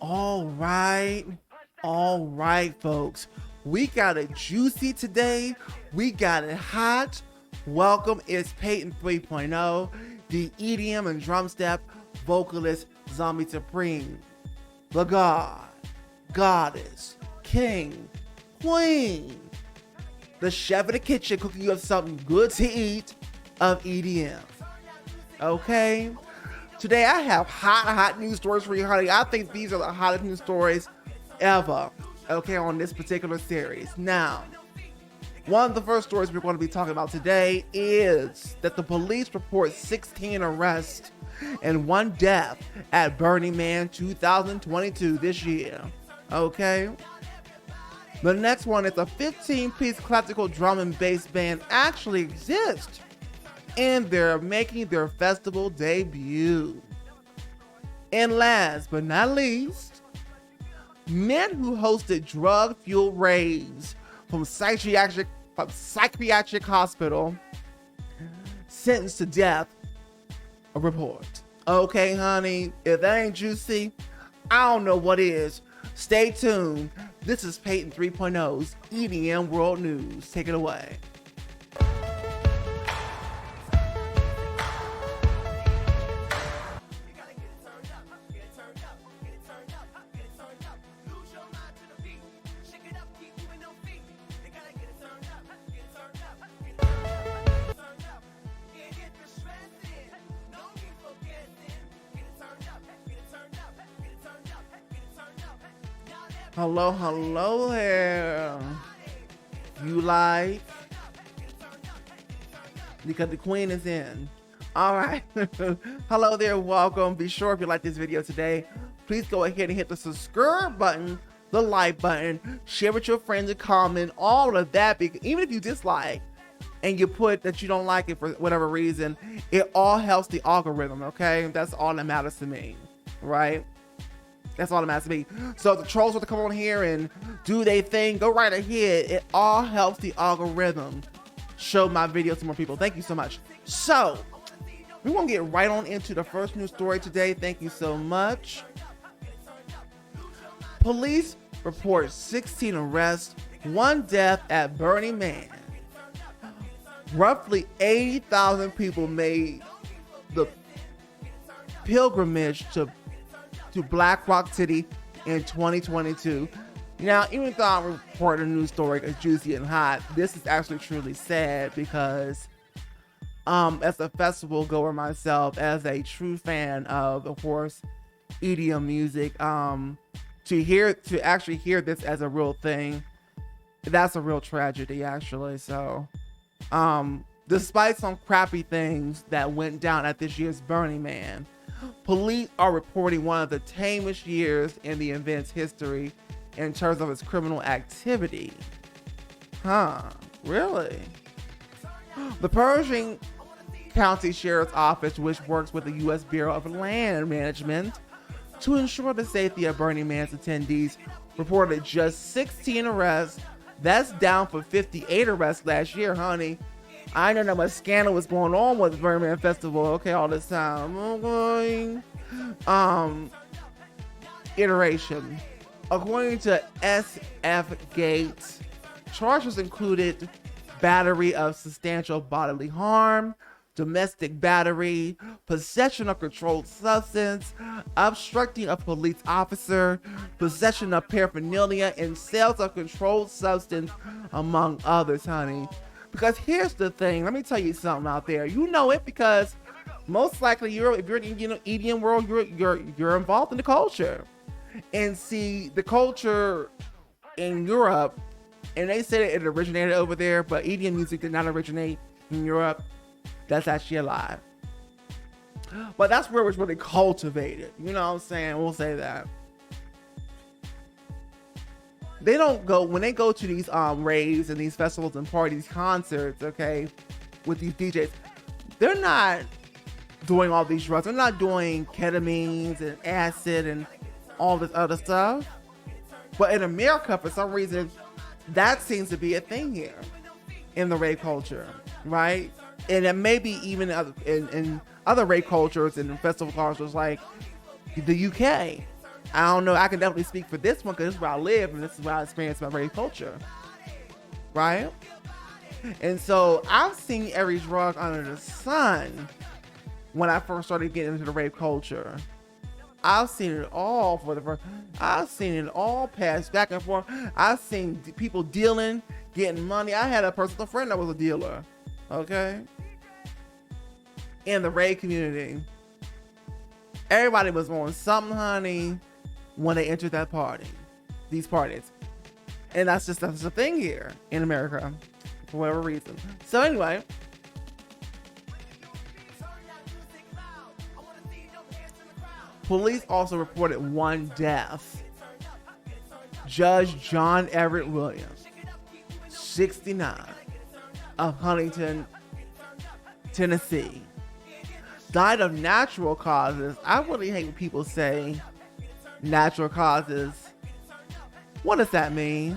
All right. All right, folks. We got it juicy today. We got it hot. Welcome. It's Peyton 3.0, the EDM and drum step vocalist Zombie Supreme. The God, Goddess, King, Queen. The chef in the kitchen cooking you up something good to eat of EDM. Okay? Today I have hot news stories for you, honey. I think these are the hottest news stories ever, okay, on this particular series. Now, one of the first stories we're going to be talking about today is that the police report 16 arrests and 1 death at Burning Man 2022 this year, okay? The next one is a 15-piece classical drum and bass band actually exists, and they're making their festival debut. And last but not least, men who hosted drug-fueled raves from psychiatric hospital sentenced to death a report. Okay, honey, if that ain't juicy, I don't know what is. Stay tuned. This is Peyton 3.0's EDM World News. Take it away. Hello there. You like? Because the queen is in. All right. Hello there. Welcome. Be sure if you like this video today, please go ahead and hit the subscribe button, the like button, share with your friends and comment, all of that. Because even if you dislike and you put that you don't like it for whatever reason, it all helps the algorithm. Okay. That's all that matters to me. Right. That's all that matters to me. So if the trolls want to come on here and do their thing, go right ahead. It all helps the algorithm show my videos to more people. Thank you so much. So we want to get right on into the first news story today. Thank you so much. Police report 16 arrests, 1 death at Burning Man. Roughly 80,000 people made the pilgrimage to Black Rock City in 2022. Now, even though I'm reporting a news story as juicy and hot, this is actually truly sad because as a festival goer myself, as a true fan of course, EDM music, to actually hear this as a real thing, that's a real tragedy actually. So despite some crappy things that went down at this year's Burning Man, police are reporting one of the tamest years in the event's history in terms of its criminal activity. Really? The Pershing County Sheriff's Office, which works with the U.S. Bureau of Land Management to ensure the safety of Burning Man's attendees, reported just 16 arrests. That's down from 58 arrests last year, honey. I know that much scandal was going on with the Burning Man Festival, okay, all this time. Okay. Iteration. According to SF Gates, charges included battery of substantial bodily harm, domestic battery, possession of controlled substance, obstructing a police officer, possession of paraphernalia, and sales of controlled substance, among others, honey. Because here's the thing, let me tell you something out there. You know it because most likely if you're in the EDM world, you're involved in the culture. And see, the culture in Europe, and they say that it originated over there, but EDM music did not originate in Europe. That's actually a lie. But that's where it was really cultivated. You know what I'm saying? We'll say that. They don't go, when they go to these raves and these festivals and parties, concerts, okay, with these DJs, they're not doing all these drugs. They're not doing ketamines and acid and all this other stuff. But in America, for some reason, that seems to be a thing here in the rave culture, right? And it may be even in other rave cultures and festival cultures like the UK. I don't know. I can definitely speak for this one because this is where I live and this is where I experience my rave culture. Right? And so I've seen every drug under the sun when I first started getting into the rave culture. I've seen it all for the first. I've seen it all pass back and forth. I've seen people dealing, getting money. I had a personal friend that was a dealer. Okay? In the rave community. Everybody was on something, honey, when they entered that party. These parties. And that's the thing here in America. For whatever reason. So anyway. Police also reported one death. Judge John Everett Williams, 69, of Huntington, Tennessee, died of natural causes. I really hate when people say natural causes. What does that mean?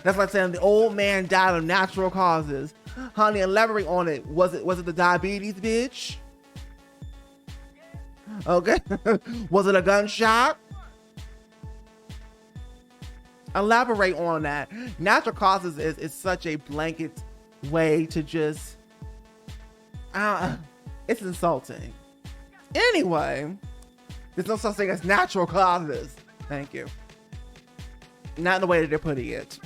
That's like saying the old man died of natural causes. Honey, elaborate on it. Was it the diabetes, bitch? Okay. Was it a gunshot? Elaborate on that. Natural causes is such a blanket way to just it's insulting. Anyway, there's no such thing as natural causes. Thank you. Not in the way that they're putting it.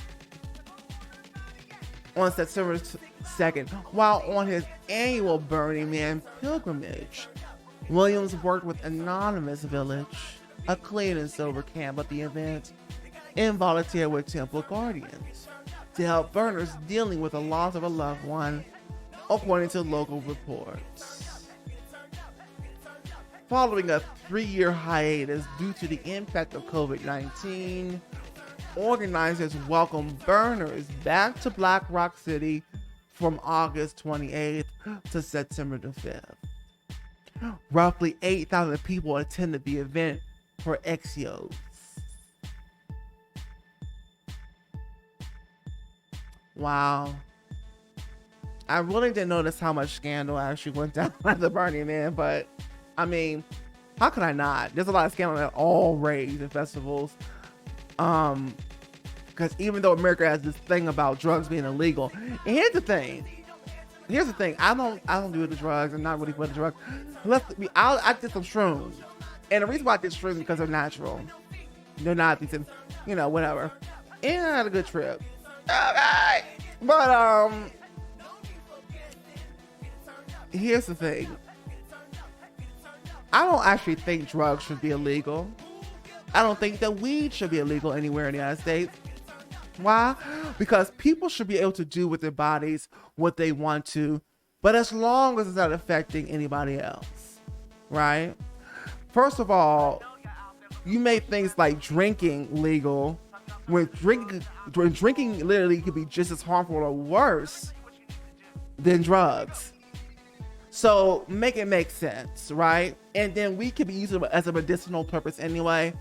On September 2nd, while on his annual Burning Man pilgrimage, Williams worked with Anonymous Village, a clean and sober camp at the event, and volunteered with Temple Guardians to help burners dealing with the loss of a loved one, according to local reports. Following a 3-year hiatus due to the impact of COVID-19, organizers welcomed burners back to Black Rock City from August 28th to September the 5th. Roughly 8,000 people attended the event for Exios. Wow. I really didn't notice how much scandal actually went down at the Burning Man, but I mean, how could I not? There's a lot of scandal at all raves and festivals. Because even though America has this thing about drugs being illegal, and here's the thing. I don't do the drugs. I'm not really for the drugs. I did some shrooms, and the reason why I did shrooms is because they're natural. They're not these, whatever. And I had a good trip. Okay, but here's the thing. I don't actually think drugs should be illegal. I don't think that weed should be illegal anywhere in the United States. Why? Because people should be able to do with their bodies what they want to, but as long as it's not affecting anybody else, right? First of all, you make things like drinking legal when drinking literally could be just as harmful or worse than drugs. So make it make sense, right? And then we could be using it as a medicinal purpose anyway.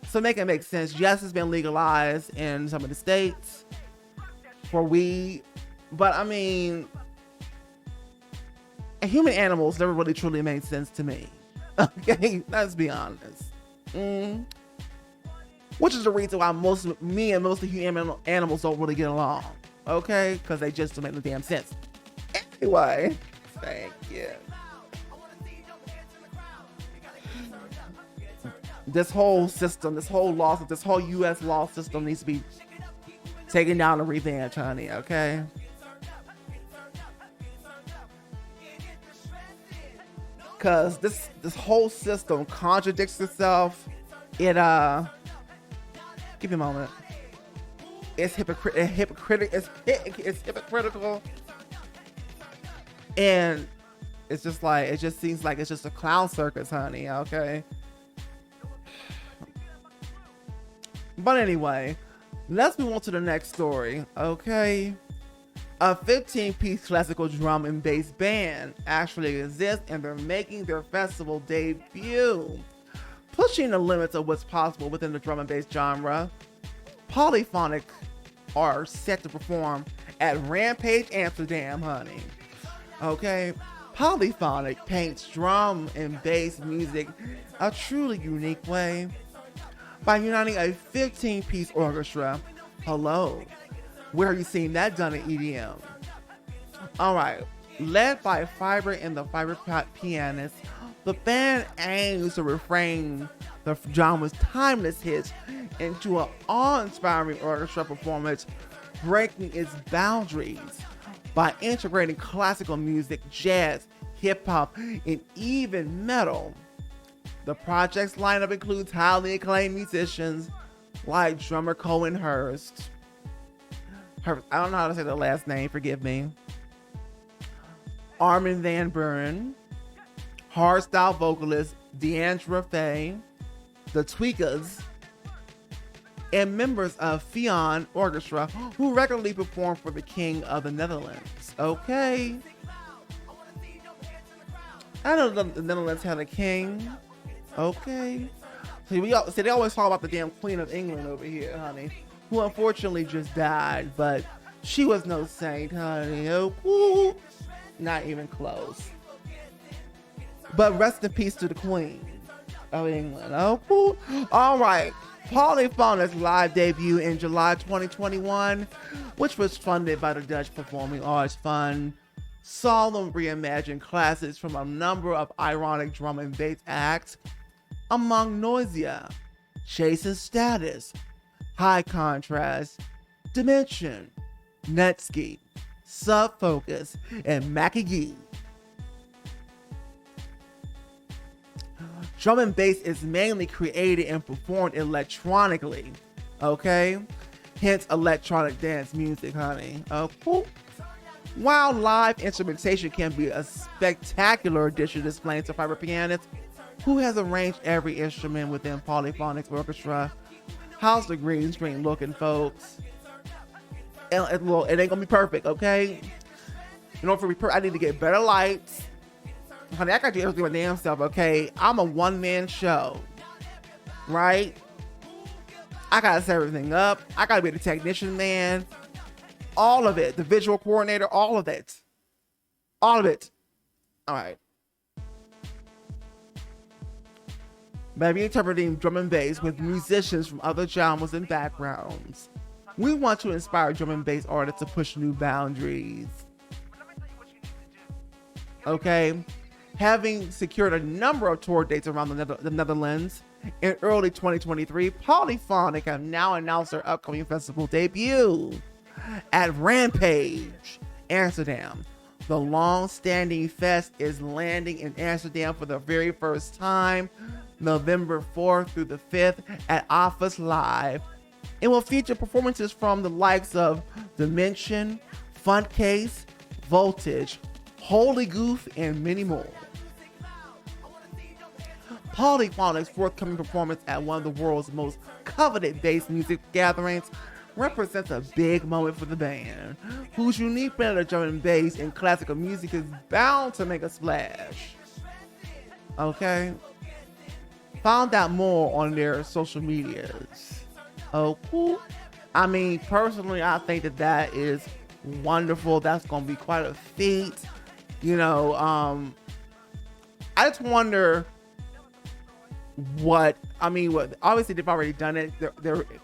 So make it make sense. Yes, it's been legalized in some of the states for weed, but I mean, human animals never really truly made sense to me. Okay, let's be honest. Which is the reason why most of the human animals don't really get along. Okay, because they just don't make no damn sense. Anyway, thank you. This whole system, this whole U.S. law system needs to be taken down and revamped, honey, okay? Because this whole system contradicts itself. Give me a moment. It's hypocritical. And it's just like, it just seems like it's just a clown circus, honey, okay? But anyway, let's move on to the next story, okay? A 15-piece classical drum and bass band actually exists, and they're making their festival debut, pushing the limits of what's possible within the drum and bass genre. Polyphonic are set to perform at Rampage Amsterdam, honey. Okay? Polyphonic paints drum and bass music a truly unique way by uniting a 15-piece orchestra. Hello, where have you seen that done in EDM? All right, led by Fiber and the Fiber pianist, the band aims to reframe the genre's timeless hits into an awe-inspiring orchestra performance, breaking its boundaries by integrating classical music, jazz, hip-hop, and even metal. The project's lineup includes highly acclaimed musicians like drummer Cohen Hurst. I don't know how to say the last name, forgive me. Armin van Buuren, hardstyle vocalist Deandra Faye, the Tweakers, and members of Fionn Orchestra, who regularly perform for the King of the Netherlands. Okay. I know the Netherlands had a king. Okay. See, they always talk about the damn Queen of England over here, honey, who unfortunately just died, but she was no saint, honey. Oh, not even close. But rest in peace to the Queen of England. Oh, all right. Polyphonic's live debut in July 2021, which was funded by the Dutch Performing Arts Fund, saw them reimagine classics from a number of ironic drum and bass acts, among Noisia, Chasing Status, High Contrast, Dimension, Netscape, Subfocus, and Mackie Gee. Drum and bass is mainly created and performed electronically, okay? Hence electronic dance music, honey. While live instrumentation can be a spectacular addition, explains the Fiber pianist, who has arranged every instrument within Polyphonic's orchestra. How's the green screen looking, folks? It ain't gonna be perfect, okay? In order for me, I need to get better lights. Honey, I gotta do everything my damn self, okay? I'm a one-man show, right? I gotta set everything up. I gotta be the technician, man. All of it. The visual coordinator, all of it. All of it. All right. By interpreting drum and bass with musicians from other genres and backgrounds, we want to inspire drum and bass artists to push new boundaries. Okay? Having secured a number of tour dates around the Netherlands, in early 2023, Polyphonic have now announced their upcoming festival debut at Rampage, Amsterdam. The long-standing fest is landing in Amsterdam for the very first time, November 4th through the 5th at Office Live. It will feature performances from the likes of Dimension, Funkcase, Voltage, Holy Goof, and many more. Polyphonic's forthcoming performance at one of the world's most coveted bass music gatherings represents a big moment for the band, whose unique blend of drum and bass and classical music is bound to make a splash. Okay? Found out more on their social medias. Oh, cool. I mean, personally, I think that is wonderful. That's going to be quite a feat. You know, I just wonder what obviously they've already done it.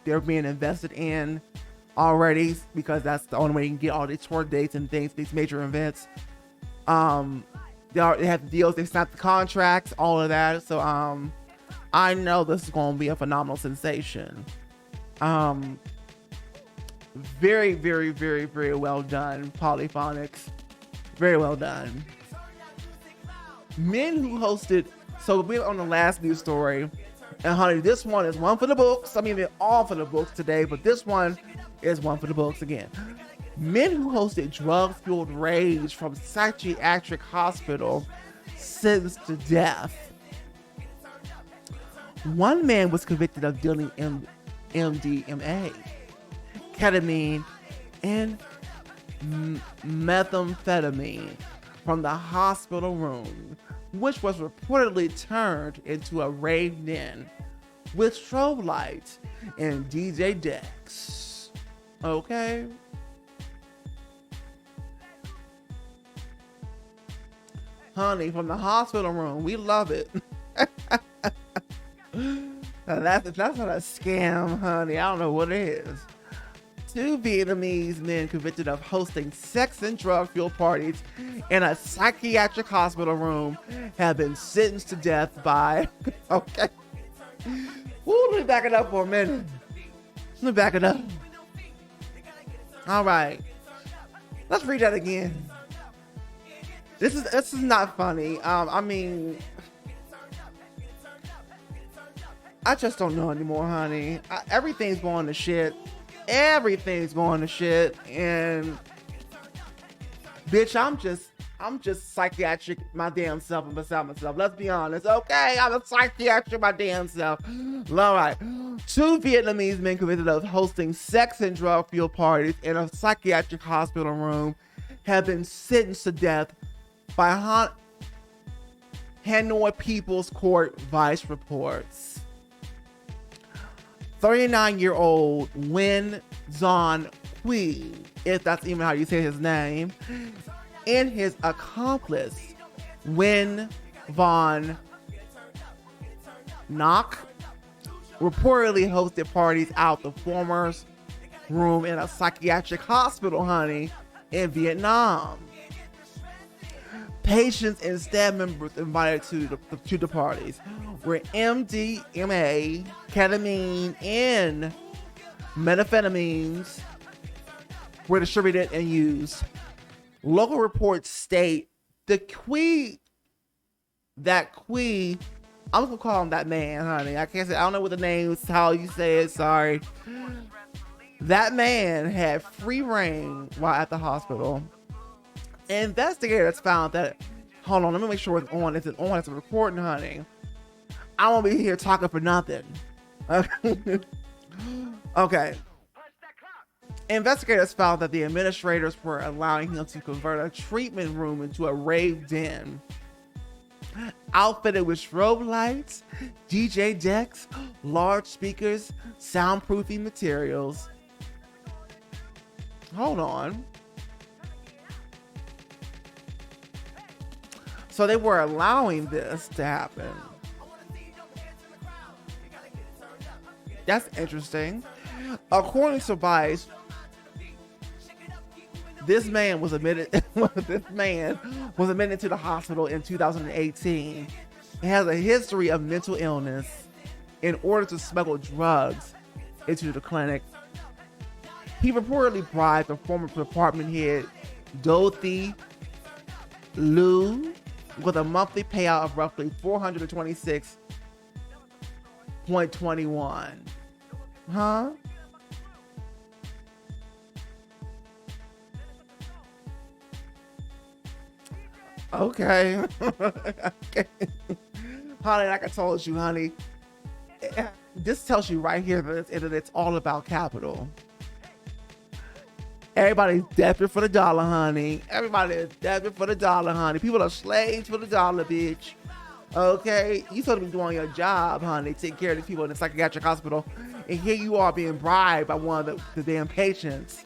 They're being invested in already, because that's the only way you can get all these tour dates and things, these major events. They have deals, they signed the contracts, all of that. So I know this is going to be a phenomenal sensation. Very, very, very, very well done, Polyphonics. Very well done. Men who hosted, so we're on the last news story, and honey, this one is one for the books. I mean, they're all for the books today, but this one is one for the books again. Men who hosted drug-fueled raves from psychiatric hospital sentenced to death. One man was convicted of dealing MDMA, ketamine, and methamphetamine from the hospital room, which was reportedly turned into a rave den with strobe lights and DJ decks. Okay? honey, from the hospital room. We love it. Now that's not a scam, honey. I don't know what it is. 2 Vietnamese men convicted of hosting sex and drug-fueled parties in a psychiatric hospital room have been sentenced to death by... Okay. Ooh, let me back it up for a minute. Let me back it up. All right. Let's read that again. This is not funny. I mean... I just don't know anymore, honey. Everything's going to shit. Everything's going to shit. And bitch, I'm just psychiatric my damn self and beside myself. Let's be honest. Okay, I'm a psychiatric my damn self. All right. 2 Vietnamese men convicted of hosting sex and drug-fueled parties in a psychiatric hospital room have been sentenced to death by Hanoi People's Court Vice reports. 39-year-old Nguyen Xuan Quy, if that's even how you say his name, and his accomplice, Nguyen Von Ngoc, reportedly hosted parties out the former room in a psychiatric hospital, honey, in Vietnam. Patients and staff members invited to the parties where MDMA, ketamine, and methamphetamines were distributed and used. Local reports state I'm gonna call him that man, honey. I can't say, I don't know what the name's, how you say it, sorry. That man had free reign while at the hospital. Investigators found that, hold on, let me make sure it's on. Is it on? It's a recording, honey. I won't be here talking for nothing. Okay. Investigators found that the administrators were allowing him to convert a treatment room into a rave den. Outfitted with strobe lights, DJ decks, large speakers, soundproofing materials. Hold on. So they were allowing this to happen. That's interesting. According to Vice, this man was admitted to the hospital in 2018. He has a history of mental illness in order to smuggle drugs into the clinic. He reportedly bribed the former department head, Dorothy Liu, with a monthly payout of roughly $426.21. Huh? Okay. Okay. Honey, like I told you, honey, this tells you right here that it's all about capital. Everybody's desperate for the dollar, honey. Everybody is desperate for the dollar, honey. People are slaves for the dollar, bitch. Okay? You supposed to be doing your job, honey. Take care of these people in the psychiatric hospital. And here you are being bribed by one of the damn patients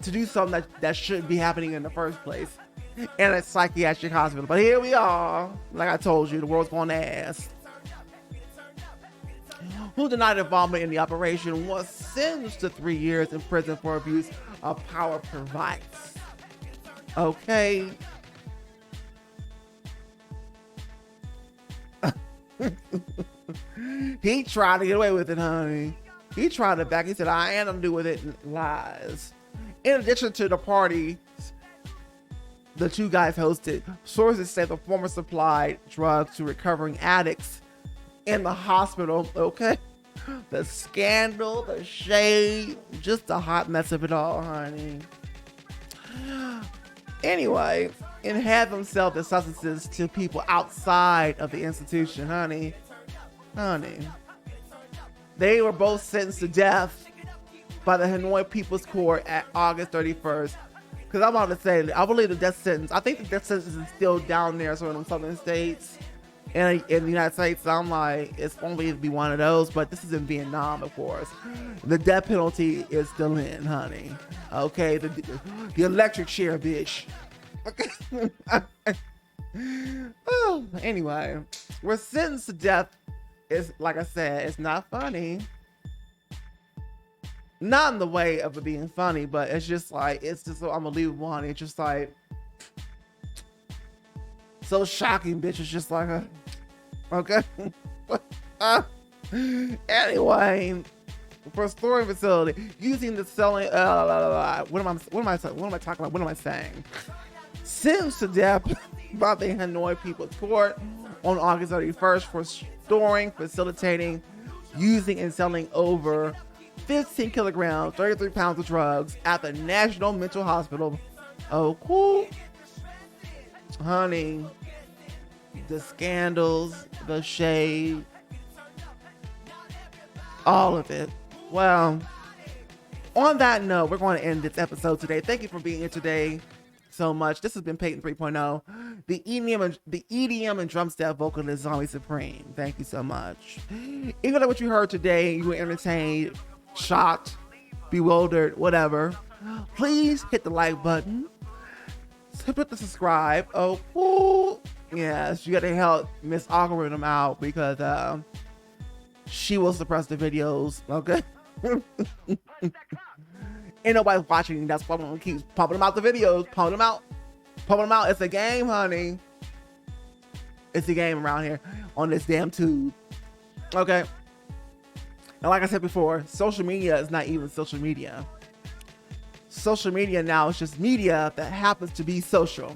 to do something that shouldn't be happening in the first place in a psychiatric hospital. But here we are. Like I told you, the world's going to ask. Who denied involvement in the operation was sentenced to 3 years in prison for abuse of power per vice. Okay. He tried to get away with it, honey. He tried to back. He said, I ain't gonna do with it. Lies. In addition to the party the 2 guys hosted, sources say the former supplied drugs to recovering addicts in the hospital. Okay. The scandal, the shade, just a hot mess of it all, honey. Anyway, and had them sell the substances to people outside of the institution, honey. They were both sentenced to death by the Hanoi People's Court at August 31st. Because I'm about to say, I believe the death sentence, I think the death sentence is still down there, sort of in southern states. In the United States, I'm like, it's only to be one of those, but this is in Vietnam, of course. The death penalty is still in, honey. Okay, the electric chair, bitch. Okay. Oh, anyway, we're sentenced to death. Is like I said, it's not funny. Not in the way of it being funny, but it's just like, it's just so unbelievable, honey. It's just like so shocking, bitch. It's just like okay. Anyway, for a storage facility using the selling what am I talking about? What am I saying? Sentenced to death by the Hanoi People's Court on August 31st for storing, facilitating, using, and selling over 15 kilograms, 33 pounds of drugs at the National Mental Hospital. Oh, cool. Honey, the scandals, the shade, all of it. Well, on that note, we're going to end this episode today. Thank you for being here today so much. This has been Peyton 3.0, the EDM and drum step vocalist Zombie Supreme. Thank you so much. Even though what you heard today, you were entertained, shocked, bewildered, whatever, please hit the like button. Hit the subscribe. Oh, cool. Yes, you got to help Miss Algorithm out because she will suppress the videos. Okay. Ain't nobody watching. That's why I'm gonna keep pumping them out the videos. Pumping them out. It's a game, honey. It's a game around here on this damn tube. Okay. And like I said before, social media is not even social media. Social media now is just media that happens to be social.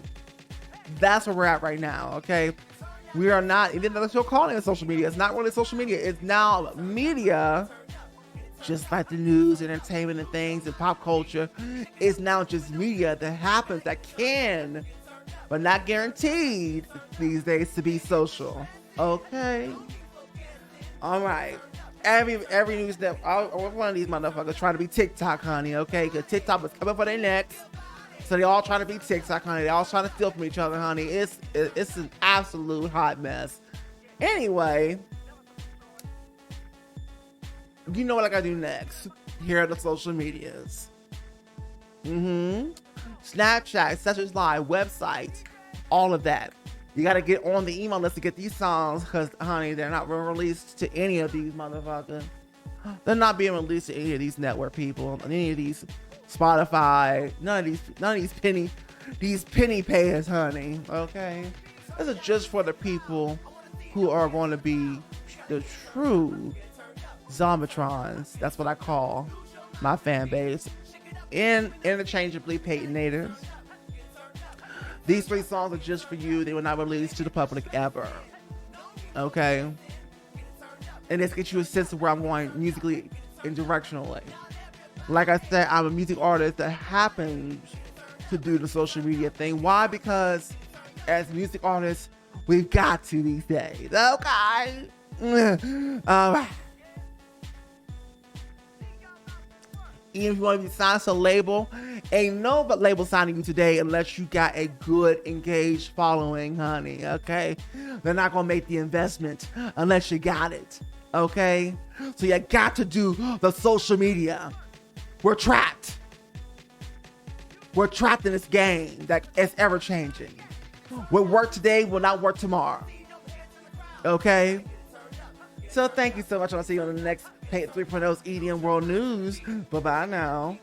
That's where we're at right now. Okay. We are not, even though they're still calling it social media, it's not really social media. It's now media. Just like the news, entertainment, and things, and pop culture, is now just media that happens, that can, but not guaranteed these days to be social. Okay. All right. Every news that one of these motherfuckers trying to be TikTok, honey. Okay, because TikTok was coming for their necks, so they all trying to be TikTok, honey. They all trying to steal from each other, honey. It's an absolute hot mess. Anyway. You know what I gotta do next. Here are the social medias. Snapchat, Sessions Live, website, all of that. You gotta get on the email list to get these songs, because, honey, they're not released to any of these motherfuckers. They're not being released to any of these network people, any of these Spotify, none of these penny payers, honey. Okay, this is just for the people who are going to be the true Zombitrons. That's what I call my fan base. Interchangeably Peytonators. These 3 songs are just for you. They were not released to the public ever. Okay? And this gets you a sense of where I'm going musically and directionally. Like I said, I'm a music artist that happens to do the social media thing. Why? Because as music artists, we've got to these days. Okay? Even if you want to be signed to a label, ain't no but label signing you today unless you got a good, engaged following, honey, okay? They're not going to make the investment unless you got it, okay? So you got to do the social media. We're trapped. We're trapped in this game that is ever-changing. What worked today will not work tomorrow, okay? So thank you so much. I'll see you on the next Peyton 3.0's EDM World News. Bye-bye now.